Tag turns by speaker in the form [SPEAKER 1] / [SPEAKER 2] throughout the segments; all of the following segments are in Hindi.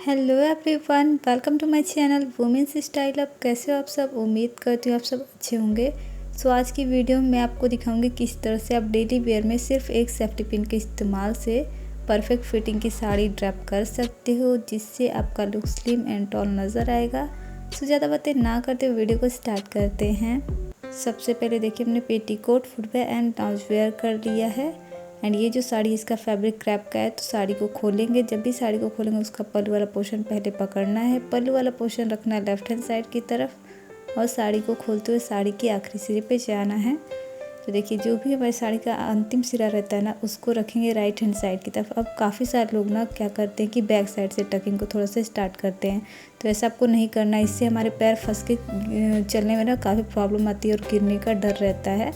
[SPEAKER 1] Hello everyone, welcome to my channel women's style up. कैसे हो आप सब? उम्मीद करती हूँ आप सब अच्छे होंगे। आज की वीडियो में मैं आपको दिखाऊंगी किस तरह से आप डेली वेयर में सिर्फ एक सेफ्टी पिन के इस्तेमाल से परफेक्ट फिटिंग की साड़ी ड्रैप कर सकते हो, जिससे आपका लुक स्लिम एंड टॉल नज़र आएगा। ज़्यादा बातें ना करते हुए वीडियो को स्टार्ट करते हैं। सबसे पहले देखिए, हमने petticoat, footwear and blouse wear कर लिया है। एंड ये जो साड़ी इसका फैब्रिक क्रैप का है, तो साड़ी को खोलेंगे। जब भी साड़ी को खोलेंगे उसका पल्लू वाला पोर्शन पहले पकड़ना है। पल्लू वाला पोर्शन रखना है लेफ्ट हैंड साइड की तरफ और साड़ी को खोलते हुए साड़ी के आखिरी सिरे पे जाना है। तो देखिए, जो भी हमारी साड़ी का अंतिम सिरा रहता है ना, उसको रखेंगे राइट हैंड साइड की तरफ। अब काफ़ी सारे लोग ना क्या करते हैं कि बैक साइड से टकिंग को थोड़ा सा स्टार्ट करते हैं, तो ऐसा आपको नहीं करना। इससे हमारे पैर फंस के चलने में ना काफ़ी प्रॉब्लम आती है और गिरने का डर रहता है।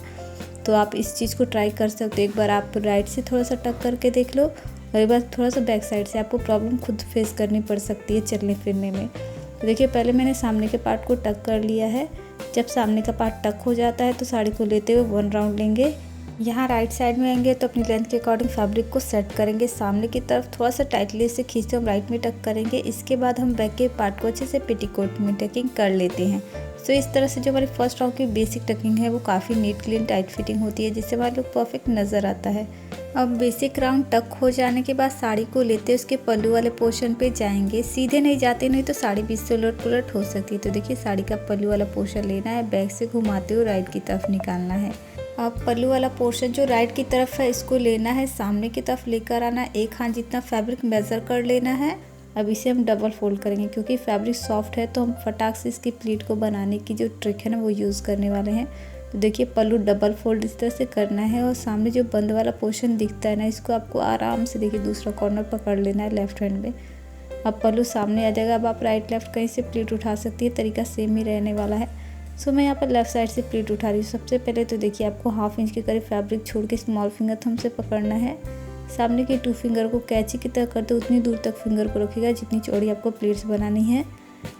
[SPEAKER 1] तो आप इस चीज़ को ट्राई कर सकते हो। एक बार आप राइट से थोड़ा सा टक करके देख लो और एक बार थोड़ा सा बैक साइड से। आपको प्रॉब्लम खुद फेस करनी पड़ सकती है चलने फिरने में। तो देखिए, पहले मैंने सामने के पार्ट को टक कर लिया है। जब सामने का पार्ट टक हो जाता है तो साड़ी को लेते हुए 1 राउंड लेंगे। यहाँ राइट साइड में आएंगे तो अपनी लेंथ के अकॉर्डिंग फैब्रिक को सेट करेंगे। सामने की तरफ थोड़ा सा टाइटली से खींचते हम राइट में टक करेंगे। इसके बाद हम बैक के पार्ट को अच्छे से पेटीकोट में टकिंग कर लेते हैं। तो इस तरह से जो हमारी फर्स्ट राउंड की बेसिक टकिंग है वो काफ़ी नीट क्लीन टाइट फिटिंग होती है, जिससे हमारा लुक परफेक्ट नज़र आता है। अब बेसिक राउंड टक हो जाने के बाद साड़ी को लेते उसके पल्लू वाले पोर्शन पे जाएंगे। सीधे नहीं जाते, नहीं तो साड़ी बीच से उलट पुलट हो सकती है। तो देखिए, साड़ी का पल्लू वाला पोर्शन लेना है, बैक से घुमाते हुए राइट की तरफ निकालना है। अब पल्लू वाला पोर्शन जो राइट की तरफ है इसको लेना है, सामने की तरफ लेकर आना है। एक हाथ जितना फैब्रिक मेज़र कर लेना है। अब इसे हम डबल फोल्ड करेंगे, क्योंकि फैब्रिक सॉफ्ट है तो हम फटाक से इसकी प्लीट को बनाने की जो ट्रिक है ना वो यूज़ करने वाले हैं। तो देखिए, पल्लू डबल फोल्ड इस तरह से करना है और सामने जो बंद वाला पोर्शन दिखता है ना, इसको आपको आराम से देखिए दूसरा कॉर्नर पकड़ लेना है लेफ्ट हैंड में। अब पल्लू सामने आ जाएगा। अब आप राइट लेफ्ट कहीं से प्लीट उठा सकती है, तरीका सेम ही रहने वाला है। सो मैं यहाँ पर लेफ्ट साइड से प्लीट उठा रही हूँ। सबसे पहले तो देखिए, आपको 1/2 इंच के करीब फैब्रिक छोड़ के स्मॉल फिंगर थंब से पकड़ना है। सामने के 2 फिंगर को कैंची की तरह करते उतनी दूर तक फिंगर को रखिएगा जितनी चौड़ी आपको प्लीट्स बनानी है।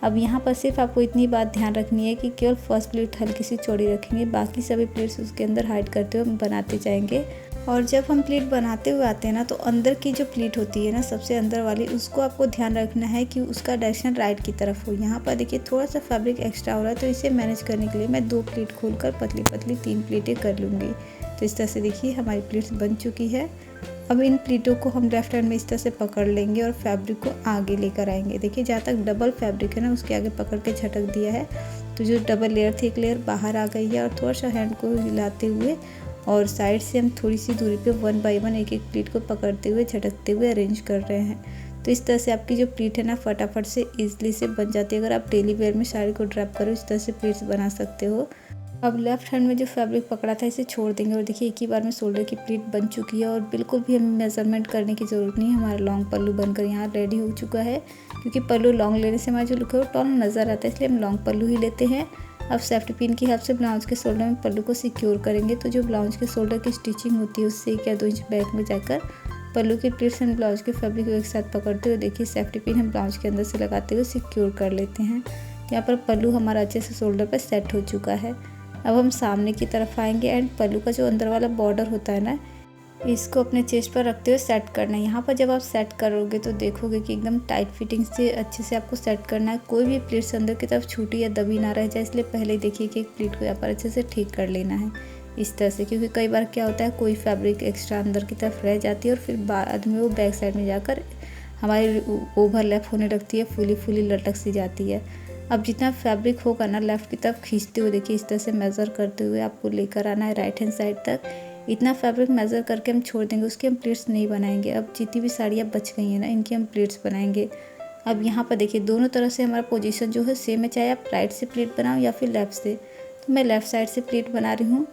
[SPEAKER 1] अब यहाँ पर सिर्फ आपको इतनी बात ध्यान रखनी है कि केवल फर्स्ट प्लीट हल्की सी चौड़ी रखेंगे, बाकी सभी प्लीट्स उसके अंदर हाइड करते हुए हम बनाते जाएंगे। और जब हम प्लीट बनाते हुए आते हैं ना, तो अंदर की जो प्लीट होती है ना, सबसे अंदर वाली, उसको आपको ध्यान रखना है कि उसका डायरेक्शन राइट की तरफ हो। यहाँ पर देखिए थोड़ा सा फैब्रिक एक्स्ट्रा हो रहा है, तो इसे मैनेज करने के लिए मैं 2 प्लीट खोलकर पतली पतली 3 प्लीटें कर लूँगी। तो इस तरह से देखिए हमारी प्लीट्स बन चुकी है। अब इन प्लीटों को हम लेफ्ट हैंड में इस तरह से पकड़ लेंगे और फैब्रिक को आगे लेकर आएंगे। देखिए, जहाँ तक डबल फैब्रिक है ना, उसके आगे पकड़ के झटक दिया है, तो जो डबल लेयर थी एक लेयर बाहर आ गई है। और थोड़ा सा हैंड को हिलाते हुए और साइड से हम थोड़ी सी दूरी पे 1 बाय 1 एक एक प्लीट को पकड़ते हुए झटकते हुए अरेंज कर रहे हैं। तो इस तरह से आपकी जो प्लीट है ना, फटाफट से ईजिली से बन जाती है। अगर आप डेली वेयर में साड़ी को ड्रैप करो, इस तरह से प्लीट्स बना सकते हो। अब लेफ्ट हैंड में जो फैब्रिक पकड़ा था इसे छोड़ देंगे और देखिए एक ही बार में शोल्डर की प्लीट बन चुकी है और बिल्कुल भी हमें मेजरमेंट करने की ज़रूरत नहीं है। हमारा लॉन्ग पल्लू बनकर यहाँ रेडी हो चुका है, क्योंकि पल्लू लॉन्ग लेने से हमारा जो लुक है वो टॉल नज़र आता है, इसलिए हम लॉन्ग पल्लू ही लेते हैं। अब सेफ्टी पिन की हेल्प से ब्लाउज के शोल्डर में पल्लू को सिक्योर करेंगे। तो जो ब्लाउज के शोल्डर की स्टिचिंग होती है उससे 1 या 2 इंच बैक में जाकर पल्लू की प्लीट्स एंड ब्लाउज के फैब्रिक को एक साथ पकड़ते हुए देखिए सेफ्टी पिन हम ब्लाउज के अंदर से लगाते हुए सिक्योर कर लेते हैं। यहाँ पर पल्लू हमारा अच्छे से शोल्डर पर सेट हो चुका है। अब हम सामने की तरफ आएंगे एंड पल्लू का जो अंदर वाला बॉर्डर होता है ना, इसको अपने चेस्ट पर रखते हुए सेट करना है। यहाँ पर जब आप सेट करोगे तो देखोगे कि एकदम टाइट फिटिंग से अच्छे से आपको सेट करना है। कोई भी प्लीट्स अंदर की तरफ छूटी या दबी ना रह जाए, इसलिए पहले ही देखिए कि एक प्लीट को यहाँ पर अच्छे से ठीक कर लेना है इस तरह से, क्योंकि कई बार क्या होता है कोई फैब्रिक एक्स्ट्रा अंदर की तरफ रह जाती है और फिर बाद में वो बैक साइड में जाकर हमारी ओवरलैप होने लगती है, फूली लटक सी जाती है। अब जितना फैब्रिक होगा ना, लेफ़्ट की तरफ खींचते हुए देखिए इस तरह से मेज़र करते हुए आपको लेकर आना है राइट हैंड साइड तक। इतना फैब्रिक मेज़र करके हम छोड़ देंगे, उसके हम प्लीट्स नहीं बनाएंगे। अब जितनी भी साड़ियाँ बच गई हैं ना, इनकी हम प्लीट्स बनाएंगे। अब यहाँ पर देखिए दोनों तरफ से हमारा पोजीशन जो है सेम है, चाहे आप राइट से प्लीट बनाओ या फिर लेफ़्ट से। तो मैं लेफ़्ट साइड से प्लीट बना रही हूँ।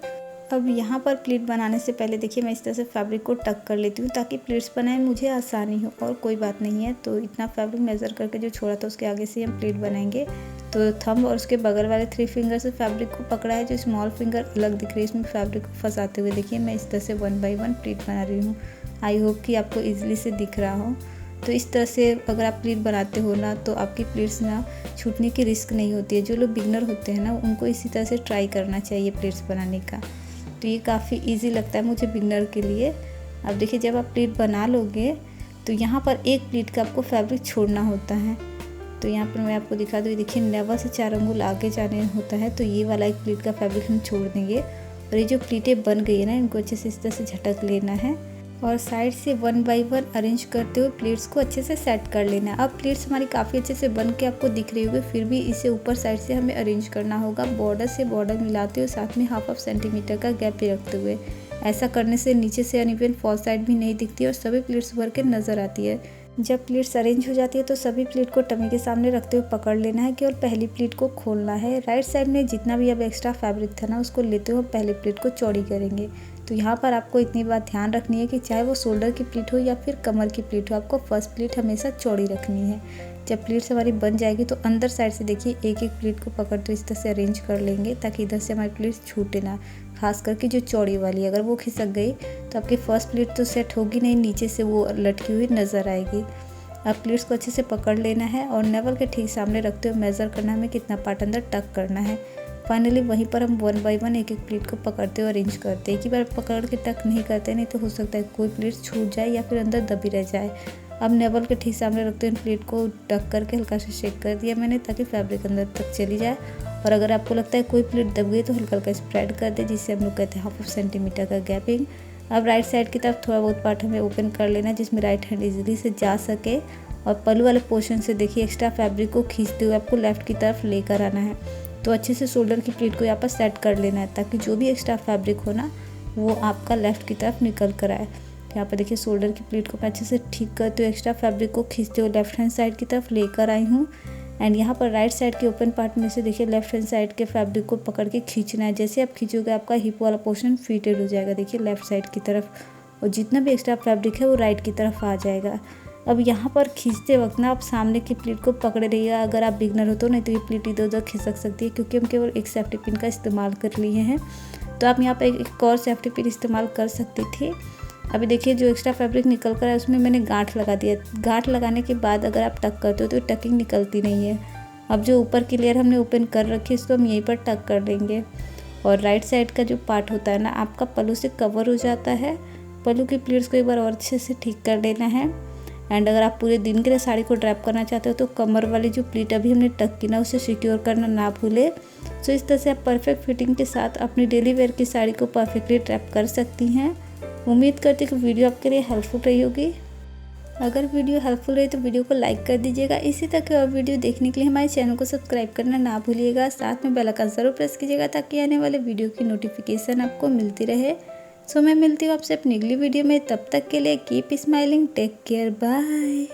[SPEAKER 1] अब यहाँ पर प्लीट बनाने से पहले देखिए मैं इस तरह से फैब्रिक को टक कर लेती हूँ, ताकि प्लीट्स बनाए मुझे आसानी हो। और कोई बात नहीं है, तो इतना फैब्रिक मेज़र करके जो छोड़ा था उसके आगे से हम प्लीट बनाएंगे। तो थंब और उसके बगल वाले 3 फिंगर से फैब्रिक को पकड़ा है, जो स्मॉल फिंगर अलग दिख रही है, इसमें फैब्रिक को फंसाते हुए देखिए मैं इस तरह से 1 बाय 1 प्लीट बना रही हूँ। आई होप कि आपको ईजिली से दिख रहा हो। तो इस तरह से अगर आप प्लीट बनाते हो ना, तो आपकी प्लीट्स ना छूटने की रिस्क नहीं होती है। जो लोग बिगनर होते हैं ना, उनको इसी तरह से ट्राई करना चाहिए प्लीट्स बनाने का। तो ये काफ़ी इजी लगता है मुझे बिगनर के लिए। अब देखिए जब आप प्लीट बना लोगे तो यहाँ पर एक प्लीट का आपको फैब्रिक छोड़ना होता है। तो यहाँ पर मैं आपको दिखा दूँ, देखिए नेवा से 4 अंगुल आगे जाने होता है। तो ये वाला एक प्लीट का फैब्रिक हम छोड़ देंगे और ये जो प्लीटें बन गई है ना, इनको अच्छे से इस तरह से झटक लेना है और साइड से 1 बाय 1 अरेंज करते हुए प्लीट्स को अच्छे से सेट कर लेना है। अब प्लीट्स हमारी काफ़ी अच्छे से बन के आपको दिख रही होगी, फिर भी इसे ऊपर साइड से हमें अरेंज करना होगा, बॉर्डर से बॉर्डर मिलाते हुए, साथ में हाफ सेंटीमीटर का गैप भी रखते हुए। ऐसा करने से नीचे से अनइवन फॉल साइड भी नहीं दिखती और सभी प्लीट्स भर के नज़र आती है। जब प्लीट्स अरेंज हो जाती है तो सभी प्लीट को टमी के सामने रखते हुए पकड़ लेना है, केवल पहली प्लीट को खोलना है। राइट साइड में जितना भी अब एक्स्ट्रा फैब्रिक था ना, उसको लेते हुए पहली प्लीट को चौड़ी करेंगे। तो यहाँ पर आपको इतनी बात ध्यान रखनी है कि चाहे वो शोल्डर की प्लीट हो या फिर कमर की प्लीट हो, आपको फर्स्ट प्लीट हमेशा चौड़ी रखनी है। जब प्लीट्स हमारी बन जाएगी तो अंदर साइड से देखिए एक एक प्लीट को पकड़ते हुए इस तरह से अरेंज कर लेंगे, ताकि इधर से हमारी प्लीट्स छूटे ना। खास करके जो चौड़ी वाली, अगर वो खिसक गई तो आपकी फर्स्ट प्लीट तो सेट होगी नहीं, नीचे से वो लटकी हुई नज़र आएगी। अब प्लीट्स को अच्छे से पकड़ लेना है और नेवल के ठीक सामने रखते हुए मेज़र करना है हमें कितना पार्ट अंदर टक करना है। फाइनली वहीं पर हम 1 बाय 1 एक एक प्लीट को पकड़ते हुए अरेंज करते हैं। एक ही बार पकड़ के टक नहीं करते, नहीं तो हो सकता है कोई प्लीट छूट जाए या फिर अंदर दबी रह जाए। अब नेवल के ठीक सामने रखते हुए प्लीट को टक करके हल्का से शेक कर दिया मैंने, ताकि फैब्रिक अंदर तक चली जाए। और अगर आपको लगता है कोई प्लीट दब गई तो हल्का हल्का स्प्रेड कर दे, जिससे हम लोग कहते हैं हाफ सेंटीमीटर का गैपिंग। अब राइट साइड की तरफ थोड़ा बहुत पार्ट हमें ओपन कर लेना, जिसमें राइट हैंड इजीली से जा सके। और पल्लू वाले पोर्शन से देखिए एक्स्ट्रा फैब्रिक को खींचते हुए आपको लेफ़्ट की तरफ लेकर आना है। तो अच्छे से शोल्डर की प्लीट को यहाँ पर सेट कर लेना है, ताकि जो भी एक्स्ट्रा फैब्रिक हो ना, वो आपका लेफ़्ट की तरफ निकल कर आए। यहाँ पर देखिए शोल्डर की प्लीट को मैं अच्छे से ठीक करते हुए एक्स्ट्रा फैब्रिक को खींचते हुए लेफ्ट हैंड साइड की तरफ लेकर आई हूँ। एंड यहाँ पर राइट साइड के ओपन पार्ट में से देखिए लेफ्ट हैंड साइड के फैब्रिक को पकड़ के खींचना है। जैसे आप खींचोगे आपका हिप वाला पोर्शन फिटेड हो जाएगा, देखिए लेफ्ट साइड की तरफ, और जितना भी एक्स्ट्रा फैब्रिक है वो राइट की तरफ आ जाएगा। अब यहाँ पर खींचते वक्त ना आप सामने की प्लीट को पकड़े रहिएगा। अगर आप बिगनर हो तो, नहीं तो ये प्लीट इधर उधर खिसक सकती है, क्योंकि हम केवल एक सेफ्टी पिन का इस्तेमाल कर लिए हैं। तो आप यहाँ पर एक और सेफ्टी पिन इस्तेमाल कर सकती थी। अभी देखिए जो एक्स्ट्रा फैब्रिक निकल कर है उसमें मैंने गांठ लगा दिया। गांठ लगाने के बाद अगर आप टक करते हो तो टकिंग निकलती नहीं है। अब जो ऊपर की लेयर हमने ओपन कर रखी है, इसको हम यहीं पर टक कर लेंगे। और राइट साइड का जो पार्ट होता है ना, आपका पल्लू से कवर हो जाता है। पल्लू की प्लीट्स को एक बार और अच्छे से ठीक कर लेना है। एंड अगर आप पूरे दिन के लिए साड़ी को ड्रैप करना चाहते हो तो कमर वाली जो प्लीट अभी हमने टक की ना, उसे सिक्योर करना ना भूले। तो इस तरह से आप परफेक्ट फिटिंग के साथ अपनी डेली वेयर की साड़ी को परफेक्टली ड्रैप कर सकती हैं। उम्मीद करती हूँ कि वीडियो आपके लिए हेल्पफुल रही होगी। अगर वीडियो हेल्पफुल रही तो वीडियो को लाइक कर दीजिएगा। इसी तरह के और वीडियो देखने के लिए हमारे चैनल को सब्सक्राइब करना ना भूलिएगा। साथ में बेल आइकन ज़रूर प्रेस कीजिएगा, ताकि आने वाले वीडियो की नोटिफिकेशन आपको मिलती रहे। सो मैं मिलती हूँ आपसे अपनी अगली वीडियो में। तब तक के लिए keep smiling, take care, bye.